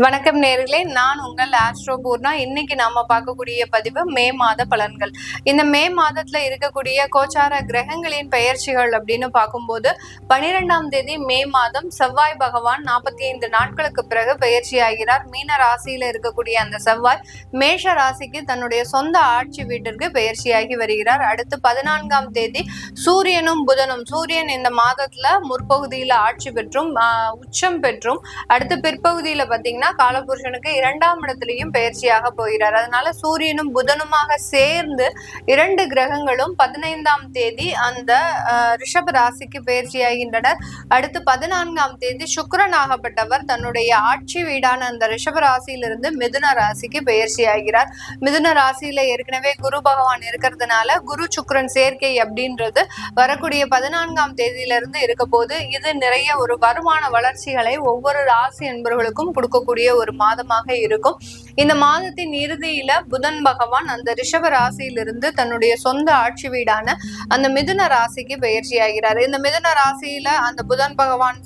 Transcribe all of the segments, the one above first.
வணக்கம் நேர்களே, நான் உங்கள் ஆஸ்ட்ரோ பூர்ணா. இன்னைக்கு நாம பார்க்கக்கூடிய பதிவு மே மாத பலன்கள். இந்த மே மாதத்துல இருக்கக்கூடிய கோச்சார கிரகங்களின் பெயர்ச்சிகள் அப்படின்னு பார்க்கும்போது 12ஆம் தேதி மே மாதம் செவ்வாய் பகவான் 45 நாட்களுக்கு பிறகு பெயர்ச்சி ஆகிறார். மீன ராசியில இருக்கக்கூடிய அந்த செவ்வாய் மேஷ ராசிக்கு தன்னுடைய சொந்த ஆட்சி வீட்டிற்கு பெயர்ச்சியாகி வருகிறார். அடுத்து 14ஆம் தேதி சூரியனும் புதனும், சூரியன் இந்த மாதத்துல முற்பகுதியில ஆட்சி பெற்றும் உச்சம் பெற்றும், அடுத்து பிற்பகுதியில பாத்தீங்கன்னா காலபுருஷனுக்கு 2ஆம் இடத்திலையும் பயிற்சியாக போகிறார். அதனால சூரியனும் புதனுமாக சேர்ந்து 2 கிரகங்களும் 15ஆம் தேதி அந்த ரிஷப ராசிக்கு பயிற்சியாகின்றனர். அடுத்து 14ஆம் தேதி சுக்கிரன் ஆகப்பட்டவர் தன்னுடைய ஆட்சி வீடான அந்த ரிஷப ராசியிலிருந்து மிதுன ராசிக்கு பயிற்சியாகிறார். மிதுன ராசியில ஏற்கனவே குரு பகவான் இருக்கிறதுனால குரு சுக்கிரன் சேர்க்கை அப்படின்றது வரக்கூடிய 14ஆம் தேதியிலிருந்து இருக்க போது இது நிறைய ஒரு வருமான வளர்ச்சிகளை ஒவ்வொரு ராசி என்பவர்களுக்கும் கொடுக்கக்கூடிய ஒரு மாதமாக இருக்கும். இந்த மாதத்தின் இறுதியில புதன் பகவான் அந்த ரிஷப ராசியிலிருந்து தன்னுடைய சொந்த ஆட்சி வீடான அந்த மிதுன ராசிக்கு பயிற்சியாகிறார். இந்த மிதுன ராசியில அந்த புதன் பகவான்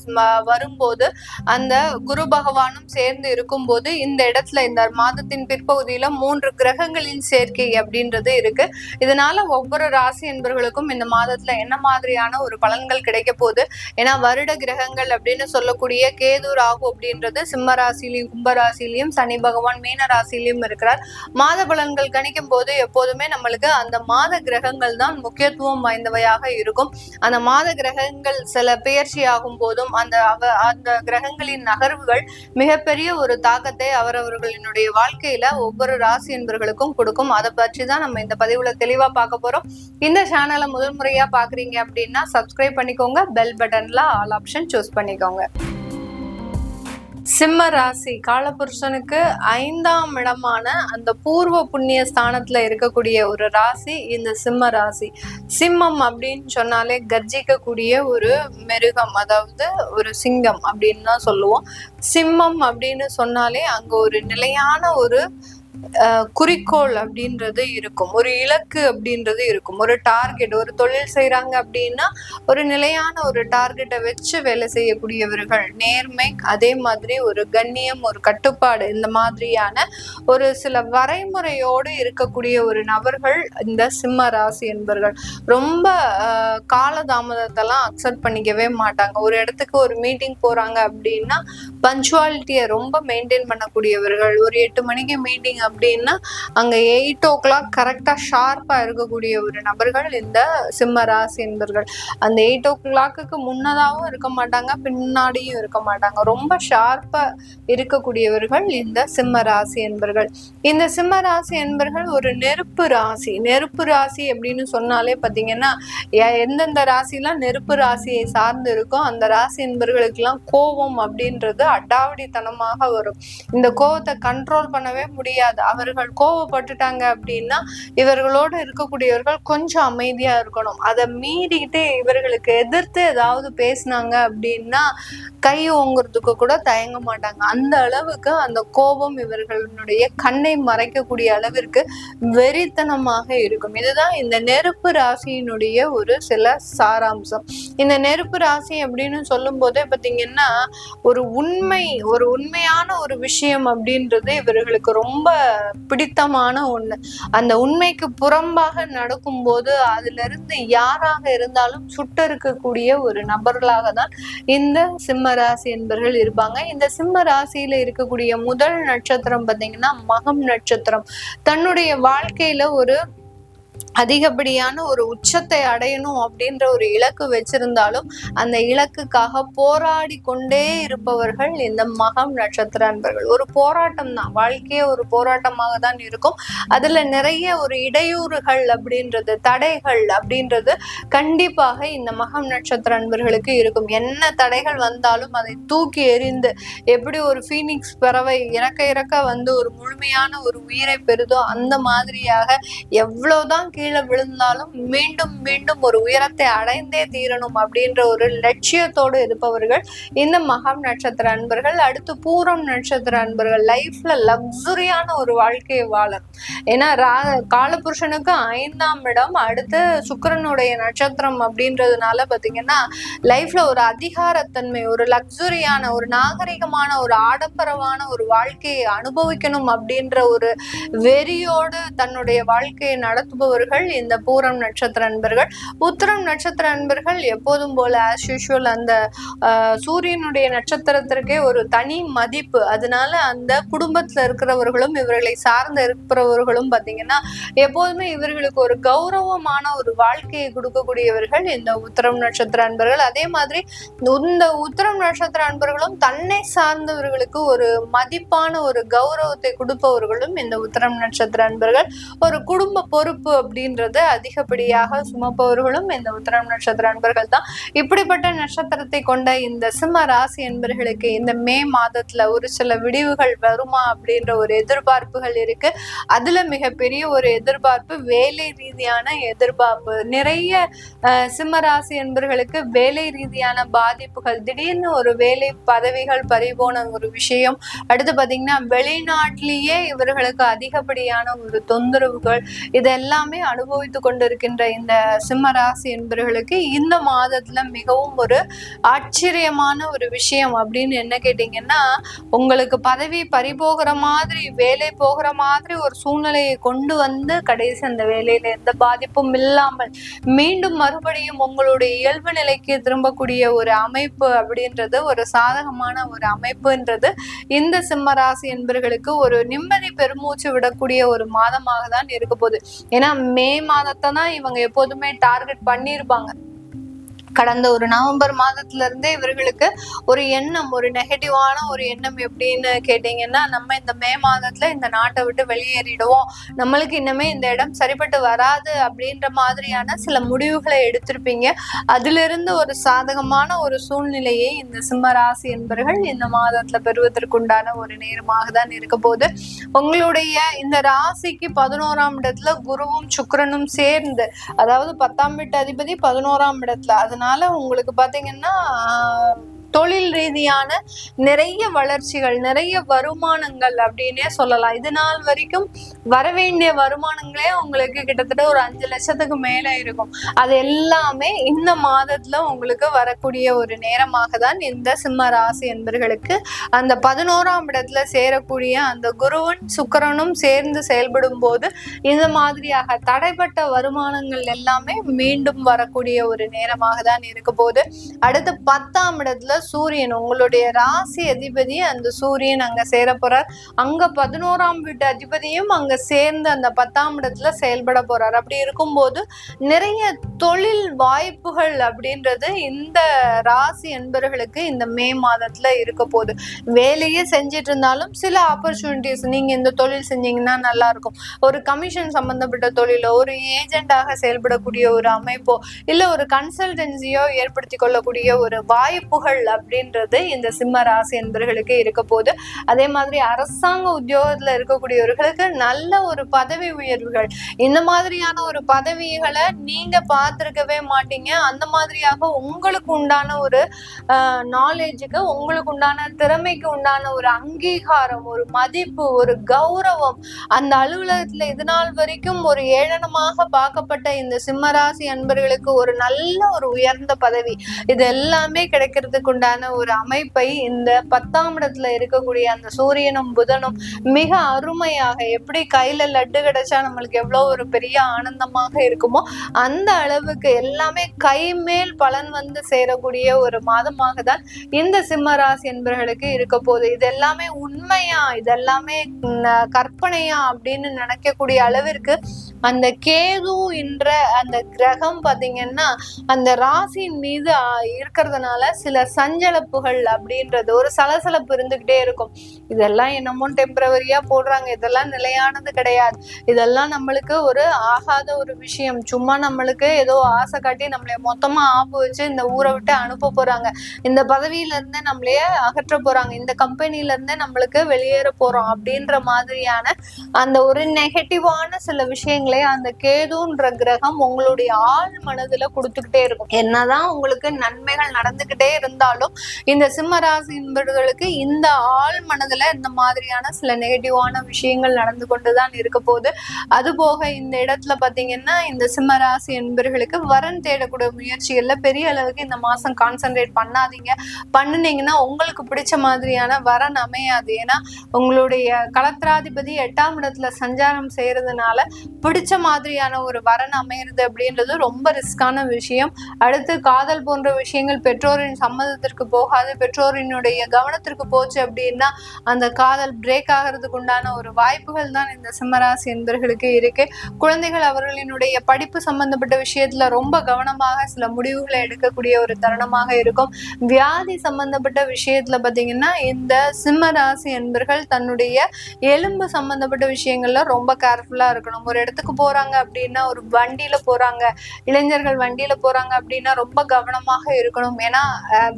வரும்போது அந்த குரு பகவானும் சேர்ந்து இருக்கும் போது இந்த இடத்துல இந்த மாதத்தின் பிற்பகுதியில 3 கிரகங்களின் சேர்க்கை அப்படின்றது இருக்கு. இதனால ஒவ்வொரு ராசி என்பவர்களுக்கும் இந்த மாதத்துல என்ன மாதிரியான ஒரு பலன்கள் கிடைக்க போகுது, ஏன்னா வருட கிரகங்கள் அப்படின்னு சொல்லக்கூடிய கேது ராகு அப்படின்றது சிம்ம ராசியிலையும் கும்பராசிலையும் சனி பகவான் மீன ராசியிலையும் இருக்கிறார். மாத பலன்கள் கணிக்கும் போது எப்போதுமே நம்மளுக்கு அந்த மாத கிரகங்கள் தான் முக்கியத்துவம் வாய்ந்தவையாக இருக்கும். அந்த மாத கிரகங்கள் சில பெயர்ச்சி ஆகும் போதும் அந்த கிரகங்களின் நகர்வுகள் மிகப்பெரிய ஒரு தாக்கத்தை அவரவர்களினுடைய வாழ்க்கையில ஒவ்வொரு ராசி என்பவர்களுக்கும் கொடுக்கும். அதை பற்றி தான் நம்ம இந்த பதிவுல தெளிவா பார்க்க போறோம். இந்த சேனலை முதல் முறையா பாக்குறீங்க அப்படின்னா சப்ஸ்கிரைப் பண்ணிக்கோங்க, பெல் பட்டன்ல ஆல் ஆப்ஷன் சூஸ் பண்ணிக்கோங்க. சிம்ம ராசி காலபுருஷனுக்கு 5ஆம் இடமான அந்த பூர்வ புண்ணிய ஸ்தானத்துல இருக்கக்கூடிய ஒரு ராசி இந்த சிம்ம ராசி. சிம்மம் அப்படின்னு சொன்னாலே கர்ஜிக்கக்கூடிய ஒரு மிருகம், அதாவது ஒரு சிங்கம் அப்படின்னு தான் சொல்லுவோம். சிம்மம் அப்படின்னு சொன்னாலே அங்க ஒரு நிலையான ஒரு குறிக்கோள் அப்படின்றது இருக்கும், ஒரு இலக்கு அப்படின்றது இருக்கும், ஒரு டார்கெட். ஒரு தொழில் செய்யறாங்க அப்படின்னா ஒரு நிலையான ஒரு டார்கெட்டை வச்சு வேலை செய்யக்கூடியவர்கள், நேர்மை, அதே மாதிரி ஒரு கண்ணியம், ஒரு கட்டுப்பாடு, இந்த மாதிரியான ஒரு சில வரைமுறையோடு இருக்கக்கூடிய ஒரு நபர்கள் இந்த சிம்ம ராசி என்பவர்கள். ரொம்ப காலதாமதத்தெல்லாம் அக்செப்ட் பண்ணிக்கவே மாட்டாங்க. ஒரு இடத்துக்கு ஒரு மீட்டிங் போறாங்க அப்படின்னா பஞ்சுவாலிட்டியை ரொம்ப மெயின்டைன் பண்ணக்கூடியவர்கள். ஒரு 8 மணிக்கு மீட்டிங் அப்படின்னா அங்க 8 o'clock கரெக்டா ஷார்ப்பா இருக்கக்கூடிய ஒரு நபர்கள் இந்த சிம்ம ராசி என்பவர்கள். அந்த 8 o'clock முன்னதாகவும் இருக்க மாட்டாங்க, பின்னாடியும் இருக்க மாட்டாங்க. ரொம்ப ஷார்ப்பா இருக்கக்கூடியவர்கள் இந்த சிம்ம ராசி என்பவர்கள். இந்த சிம்ம ராசி என்பவர்கள் ஒரு நெருப்பு ராசி. நெருப்பு ராசி அப்படின்னு சொன்னாலே பாத்தீங்கன்னா எந்தெந்த ராசிலாம் நெருப்பு ராசியை சார்ந்து இருக்கோ அந்த ராசி என்பவர்களுக்கு எல்லாம் கோபம் அப்படின்றது அடாவடித்தனமாக வரும். இந்த கோபத்தை கண்ட்ரோல் பண்ணவே முடியாது. அவர்கள் கோபப்பட்டுட்டாங்க அப்படின்னா இவர்களோடு இருக்கக்கூடியவர்கள் கொஞ்சம் அமைதியா இருக்கணும். அதை மீறிக்கிட்டு இவர்களுக்கு எதிர்த்து ஏதாவது பேசினாங்க அப்படின்னா கை ஓங்குறதுக்கு கூட தயங்க மாட்டாங்க. அந்த அளவுக்கு அந்த கோபம் இவர்களுடைய கண்ணை மறைக்கக்கூடிய அளவிற்கு வெறித்தனமாக இருக்கும். இதுதான் இந்த நெருப்பு ராசியினுடைய ஒரு சில சாராம்சம். இந்த நெருப்பு ராசி அப்படின்னு சொல்லும் போதே பாத்தீங்கன்னா ஒரு உண்மையான ஒரு விஷயம் அப்படின்றது இவர்களுக்கு ரொம்ப பிடித்தமான ஒண்ணு. அந்த உண்மைக்கு புறம்பாக நடக்கும் போது அதுல இருந்து யாராக இருந்தாலும் சுட்டறுக்கக்கூடிய ஒரு நபர்களாக தான் இந்த சிம்ம ராசி என்பவர்கள் இருப்பாங்க. இந்த சிம்ம ராசியில இருக்கக்கூடிய முதல் நட்சத்திரம் பாத்தீங்கன்னா மகம் நட்சத்திரம். தன்னுடைய வாழ்க்கையில ஒரு அதிகப்படியான ஒரு உச்சத்தை அடையணும் அப்படின்ற ஒரு இலக்கு வச்சிருந்தாலும் அந்த இலக்குக்காக போராடி கொண்டே இருப்பவர்கள் இந்த மகம் நட்சத்திர அன்பர்கள். ஒரு போராட்டம் தான், வாழ்க்கையே ஒரு போராட்டமாக தான் இருக்கும். அதுல நிறைய ஒரு இடையூறுகள் அப்படின்றது, தடைகள் அப்படின்றது கண்டிப்பாக இந்த மகம் நட்சத்திர அன்பர்களுக்கு இருக்கும். என்ன தடைகள் வந்தாலும் அதை தூக்கி எறிந்து, எப்படி ஒரு ஃபீனிக்ஸ் பறவை இறக்க வந்து ஒரு முழுமையான ஒரு உயிரை பெறுதோ அந்த மாதிரியாக எவ்வளவுதான் கீழே விழுந்தாலும் மீண்டும் மீண்டும் ஒரு உயரத்தை அடைந்தே தீரணும் அப்படின்ற ஒரு லட்சியத்தோடு இருப்பவர்கள் இந்த மகம் நட்சத்திர அன்பர்கள். அடுத்து பூரம் நட்சத்திர அன்பர்கள் லைஃப்ல லக்ஸுரியான ஒரு வாழ்க்கையை வாழணும். ஏன்னா காலபுருஷனுக்கு 5ஆம் இடம் அடுத்து சுக்கிரனுடைய நட்சத்திரம் அப்படின்றதுனால பாத்தீங்கன்னா லைஃப்ல ஒரு அதிகாரத்தன்மை, ஒரு லக்ஸுரியான, ஒரு நாகரிகமான, ஒரு ஆடம்பரமான ஒரு வாழ்க்கையை அனுபவிக்கணும் அப்படின்ற ஒரு வெறியோடு தன்னுடைய வாழ்க்கையை நடத்துபவர்கள் இந்த பூரம் நட்சத்திர அன்பர்கள். உத்திரம் நட்சத்திர அன்பர்கள் எப்போதும் போல ஆஸ் யூஷுவல் அந்த சூரியனுடைய நட்சத்திரத்திற்கே ஒரு தனி மதிப்பு. அதனால அந்த குடும்பத்துல இருக்கிறவர்களும் இவர்களை சார்ந்து இருக்கிறவர்களும் பாத்தீங்கன்னா எப்போதுமே இவர்களுக்கு ஒரு கௌரவமான ஒரு வாழ்க்கையை கொடுக்கக்கூடியவர்கள் இந்த உத்திரம் நட்சத்திர அன்பர்கள். அதே மாதிரி இந்த உத்திரம் நட்சத்திர அன்பர்களும் தன்னை சார்ந்தவர்களுக்கு ஒரு மதிப்பான ஒரு கௌரவத்தை கொடுப்பவர்களும் இந்த உத்திரம் நட்சத்திர அன்பர்கள். ஒரு குடும்ப பொறுப்பு அப்படின்றது அதிகப்படியாக சுமப்பவர்களும் இந்த உத்திரம் நட்சத்திர அன்பர்கள் தான். இப்படிப்பட்ட நட்சத்திரத்தை கொண்ட இந்த சிம்ம ராசி அன்பர்களுக்கு இந்த மே மாதத்துல ஒரு சில விடிவுகள் வருமா அப்படின்ற ஒரு எதிர்பார்ப்புகள் இருக்கு. அதுல மிகப்பெரிய ஒரு எதிர்பார்ப்பு வேலை ரீதியான எதிர்பார்ப்பு. நிறைய சிம்ம ராசி அன்பர்களுக்கு வேலை ரீதியான பாதிப்புகள், திடீர்னு ஒரு வேலை பதவிகள் பறிபோன ஒரு விஷயம், அடுத்து பாத்தீங்கன்னா வெளிநாட்டிலேயே இவர்களுக்கு அதிகப்படியான ஒரு தொந்தரவுகள், இதெல்லாமே அனுபவித்து கொண்டிருக்கின்ற இந்த சிம்ம ராசி என்பவர்களுக்கு இந்த மாதத்துல மிகவும் ஒரு ஆச்சரியமான ஒரு விஷயம் அப்படின்னு என்ன கேட்டீங்கன்னா, உங்களுக்கு பதவி பறிபோகிற மாதிரி, வேலை போகிற மாதிரி ஒரு சூழ்நிலையை கொண்டு வந்து கடைசி அந்த வேலையில எந்த பாதிப்பும் இல்லாமல் மீண்டும் மறுபடியும் உங்களுடைய இயல்பு நிலைக்கு திரும்பக்கூடிய ஒரு அமைப்பு அப்படின்றது, ஒரு சாதகமான ஒரு அமைப்புன்றது இந்த சிம்ம ராசி என்பவர்களுக்கு ஒரு நிம்மதி பெருமூச்சு விடக்கூடிய ஒரு மாதமாக தான் இருக்க போகுது. ஏன்னா மே மாதத்தை தான் இவங்க எப்போதுமே டார்கெட் பண்ணியிருப்பாங்க. கடந்த ஒரு நவம்பர் மாதத்துல இருந்தே இவர்களுக்கு ஒரு எண்ணம், ஒரு நெகட்டிவான ஒரு எண்ணம் எப்படின்னு கேட்டீங்கன்னா, நம்ம இந்த மே மாதத்துல இந்த நாட்டை விட்டு வெளியேறிடுவோம், நம்மளுக்கு இன்னுமே இந்த இடம் சரிப்பட்டு வராது அப்படின்ற மாதிரியான சில முடிவுகளை எடுத்திருப்பீங்க. அதுல இருந்து ஒரு சாதகமான ஒரு சூழ்நிலையை இந்த சிம்ம ராசி என்பவர்கள் இந்த மாதத்துல பெறுவதற்குண்டான ஒரு நேரமாக தான் இருக்க போது. உங்களுடைய இந்த ராசிக்கு 11ஆம் இடத்துல குருவும் சுக்கிரனும் சேர்ந்து, அதாவது 10ஆம் வீட்டு அதிபதி 11ஆம் இடத்துல, அதனால உங்களுக்கு பாத்தீங்கன்னா தொழில் ரீதியான நிறைய வளர்ச்சிகள், நிறைய வருமானங்கள் அப்படின்னே சொல்லலாம். இது நாள் வரைக்கும் வரவேண்டிய வருமானங்களே உங்களுக்கு கிட்டத்தட்ட ஒரு 5 லட்சத்துக்கு மேல இருக்கும். அது எல்லாமே இந்த மாதத்துல உங்களுக்கு வரக்கூடிய ஒரு நேரமாக தான் இந்த சிம்ம ராசி என்பவர்களுக்கு அந்த 11ஆம் இடத்துல சேரக்கூடிய அந்த குருவும் சுக்கிரனும் சேர்ந்து செயல்படும் போது இந்த மாதிரியாக தடைப்பட்ட வருமானங்கள் எல்லாமே மீண்டும் வரக்கூடிய ஒரு நேரமாக தான் இருக்க போது. அடுத்து 10ஆம் இடத்துல சூரியன், உங்களுடைய ராசி அதிபதி அந்த சூரியன் அங்க சேர போறார். அங்க 11ஆம் வீட்டு அதிபதியும் அங்க சேர்ந்து அந்த 10ஆம் இடத்துல செயல்பட போறார். அப்படி இருக்கும்போது நிறைய தொழில் வாய்ப்புகள் அப்படின்றது இந்த ராசி என்பவர்களுக்கு இந்த மே மாதத்துல இருக்க போகுது. வேலையே செஞ்சிட்டு இருந்தாலும் சில ஆப்பர்ச்சுனிட்டிஸ், நீங்க இந்த தொழில் செஞ்சீங்கன்னா நல்லா இருக்கும், ஒரு கமிஷன் சம்பந்தப்பட்ட தொழிலோ, ஒரு ஏஜென்டாக செயல்படக்கூடிய ஒரு அமைப்போ, இல்ல ஒரு கன்சல்டன்சியோ ஏற்படுத்தி கொள்ளக்கூடிய ஒரு வாய்ப்புகள் அப்படின்றது இந்த சிம்ம ராசி என்பவர்களுக்கு இருக்க போது. அதே மாதிரி அரசாங்க உத்தியோகத்துல இருக்கக்கூடியவர்களுக்கு நல்ல ஒரு பதவி உயர்வுகள், இந்த மாதிரியான ஒரு பதவிகளை நீங்க பார்த்திருக்கவே மாட்டீங்க. அந்த மாதிரியாக உங்களுக்கு உண்டான ஒரு நாலேஜுக்கு, உங்களுக்கு உண்டான திறமைக்கு உண்டான ஒரு அங்கீகாரம், ஒரு மதிப்பு, ஒரு கௌரவம், அந்த அலுவலகத்துல இது நாள் வரைக்கும் ஒரு ஏளனமாக பார்க்கப்பட்ட இந்த சிம்ம ராசி அன்பர்களுக்கு ஒரு நல்ல ஒரு உயர்ந்த பதவி, இது எல்லாமே கிடைக்கிறதுக்கு உண்டான ஒரு அமைப்பை இந்த 10ஆம் இடத்துல இருக்கக்கூடிய அந்த சூரியனும் புதனும் மிக அருமையாக, எப்படி கையில லட்டு கிடைச்சா நம்மளுக்கு எவ்வளவு ஒரு பெரிய ஆனந்தமாக இருக்குமோ அந்த அளவுக்கு எல்லாமே கைமேல் பலன் வந்து சேரக்கூடிய ஒரு மாதமாக தான் இந்த சிம்ம ராசி என்பவர்களுக்கு இருக்க போகுது. இது எல்லாமே உண்மையா, இதெல்லாமே கற்பனையா அப்படின்னு நினைக்கக்கூடிய அளவிற்கு அந்த கேது என்ற அந்த கிரகம் பாத்தீங்கன்னா அந்த ராசியின் மீது இருக்கிறதுனால சில சஞ்சலப்புகள் அப்படின்றது, ஒரு சலசலப்பு இருந்துகிட்டே இருக்கும். இதெல்லாம் என்னமோ டெம்பரவரியா போடுறாங்க, இதெல்லாம் நிலையானது கிடையாது, இதெல்லாம் நம்மளுக்கு ஒரு ஆகாத ஒரு விஷயம், சும்மா நம்மளுக்கு ஏதோ ஆசை காட்டி நம்மளைய மொத்தமா ஆப்பு வச்சு இந்த ஊரை விட்டு அனுப்ப போறாங்க, இந்த பதவியில இருந்து நம்மளைய அகற்ற போறாங்க, இந்த கம்பெனில இருந்து நம்மளுக்கு வெளியேற போறோம் அப்படின்ற மாதிரியான அந்த ஒரு நெகட்டிவான சில விஷயங்களை வச்சுக்கோங்களேன், அந்த கேதுன்ற கிரகம் உங்களுடைய ஆழ் மனதுல கொடுத்துக்கிட்டே இருக்கும். என்னதான் உங்களுக்கு நன்மைகள் நடந்துகிட்டே இருந்தாலும் இந்த சிம்ம ராசி என்பவர்களுக்கு இந்த ஆழ் மனதுல இந்த மாதிரியான சில நெகட்டிவான விஷயங்கள் நடந்து கொண்டுதான் இருக்க போகுது. அது போக இந்த இடத்துல பாத்தீங்கன்னா இந்த சிம்ம ராசி என்பவர்களுக்கு வரன் தேடக்கூடிய முயற்சிகள்ல பெரிய அளவுக்கு இந்த மாசம் கான்சென்ட்ரேட் பண்ணாதீங்க. பண்ணுனீங்கன்னா உங்களுக்கு பிடிச்ச மாதிரியான வரன் அமையாது. ஏன்னா உங்களுடைய கலத்திராதிபதி 8ஆம் இடத்துல சஞ்சாரம் செய்யறதுனால பிடிச்ச மாதிரியான ஒரு வரன் அமையிறது அப்படின்றது ரொம்ப ரிஸ்கான விஷயம். அடுத்து காதல் போன்ற விஷயங்கள் பெற்றோரின் சம்மதத்திற்கு போகாது, பெற்றோரினுடைய கவனத்திற்கு போச்சு அப்படின்னா அந்த காதல் பிரேக் ஆகிறதுக்கு உண்டான ஒரு வாய்ப்புகள் தான் இந்த சிம்மராசி என்பவர்களுக்கு இருக்கு. குழந்தைகள் அவர்களினுடைய படிப்பு சம்பந்தப்பட்ட விஷயத்துல ரொம்ப கவனமாக சில முடிவுகளை எடுக்கக்கூடிய ஒரு தருணமாக இருக்கும். வியாதி சம்பந்தப்பட்ட விஷயத்துல பாத்தீங்கன்னா இந்த சிம்ம ராசி என்பர்கள் தன்னுடைய எலும்பு சம்பந்தப்பட்ட விஷயங்கள்ல ரொம்ப கேர்ஃபுல்லா இருக்கணும். ஒரு இடத்துக்கு போறாங்க அப்படின்னா, ஒரு வண்டியில போறாங்க, இளைஞர்கள் வண்டியில போறாங்க அப்படின்னா ரொம்ப கவனமாக இருக்கணும். ஏன்னா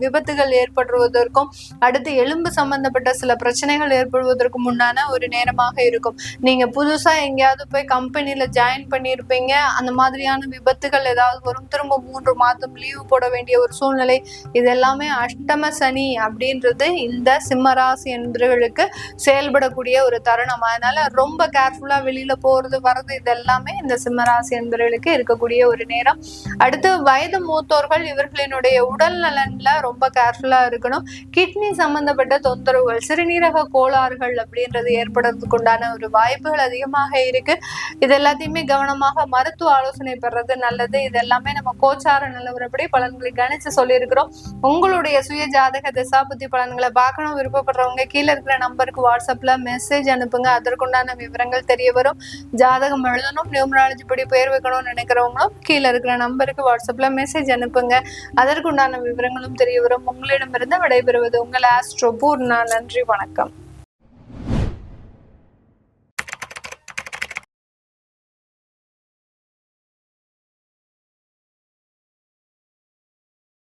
விபத்துகள் ஏற்படுவதற்கும் அடுத்து எலும்பு சம்பந்தப்பட்ட சில பிரச்சனைகள் ஏற்படுவதற்கும் உண்டான ஒரு நேரமாக இருக்கும். நீங்க புதுசா எங்கேயாவது போய் கம்பெனில ஜாயின் பண்ணியிருப்பீங்க, அந்த மாதிரியான விபத்துகள் ஏதாவது வரும், திரும்ப 3 மாதம் லீவு போட வேண்டிய ஒரு சூழ்நிலை. இது எல்லாமே அஷ்டம சனி அப்படின்றது இந்த சிம்மராசி என்பவர்களுக்கு செயல்படக்கூடிய ஒரு தருணம். அதனால ரொம்ப கேர்ஃபுல்லா வெளியில போறது வர்றது இதெல்லாமே இந்த சிம்மராசி என்பவர்களுக்கு இருக்கக்கூடிய ஒரு நேரம். அடுத்து வயது மூத்தோர்கள் இவர்களினுடைய உடல் நலன்ல ரொம்ப கேர்ஃபுல்லா இருக்கணும். கிட்னி சம்பந்தப்பட்ட தொந்தரவுகள், சிறுநீரக கோளாறுகள் அப்படின்றது ஏற்படுறதுக்கு உண்டான ஒரு வாய்ப்புகள் அதிகமாக இருக்கு. இது எல்லாத்தையுமே கவனமாக மருத்துவ ஆலோசனை பெறது நல்லது. இது எல்லாமே நம்ம கோச்சார நிலவரப்படி பலன்களை கணிச்சு சொல்லியிருக்கிறோம். உங்களுடைய சுய ஜாதக திசாபுத்தி பலன்களை பார்க்கணும் விருப்பப்படுறவங்க கீழே இருக்கிற நம்பருக்கு வாட்ஸ்அப்ல மெசேஜ் அனுப்புங்க. அதற்குண்டான விவரங்கள் தெரிய வரும். ஜாதகம் எழுதணும், நியூமராலஜி படி பெயர் வைக்கணும்னு நினைக்கிறவங்களும் கீழே இருக்கிற நம்பருக்கு வாட்ஸ்அப்ல மெசேஜ் அனுப்புங்க. அதற்குண்டான விவரங்களும் தெரிய வரும். உங்களிடமிருந்து விடைபெறுவது உங்கள் ஆஸ்ட்ரோ பூர்ணா. நன்றி, வணக்கம்.